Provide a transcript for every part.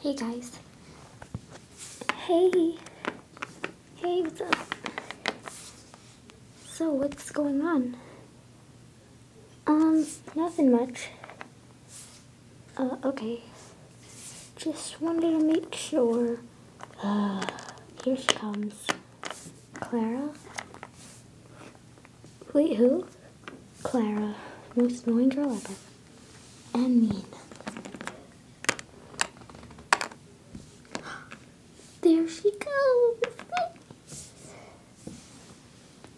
Hey guys. Hey. Hey, what's up? So, what's going on? Nothing much. Okay. Just wanted to make sure. Here she comes. Clara? Wait, who? Clara. Most annoying girl ever. And mean. There she goes!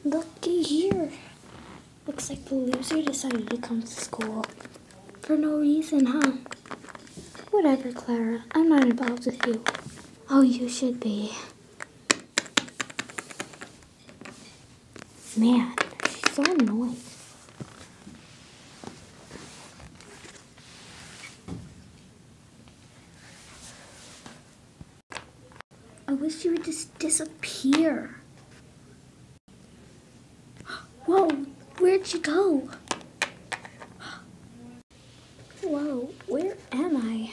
Looky here. Looks like the loser decided to come to school. For no reason, huh? Whatever, Clara. I'm not involved with you. Oh, you should be. Man, she's so annoying. I wish you would just disappear. Whoa, where'd you go? Whoa, where am I?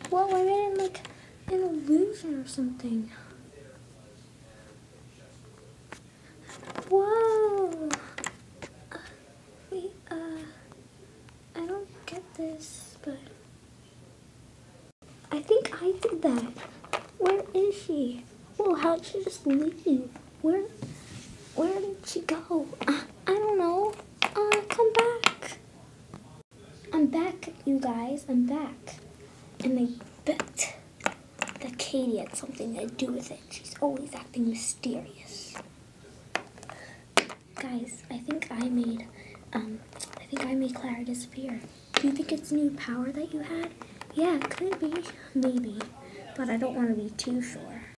Whoa, I'm in like an illusion or something. Whoa. Wait, I don't get this, but I think I did that. Where is she? Whoa, how'd she just leave? Where did she go? I don't know. Come back. I'm back, you guys. I'm back. And I bet that Katie had something to do with it. She's always acting mysterious. Guys, I think I made Clara disappear. Do you think it's a new power that you had? Yeah, it could be. Maybe. But I don't want to be too sure.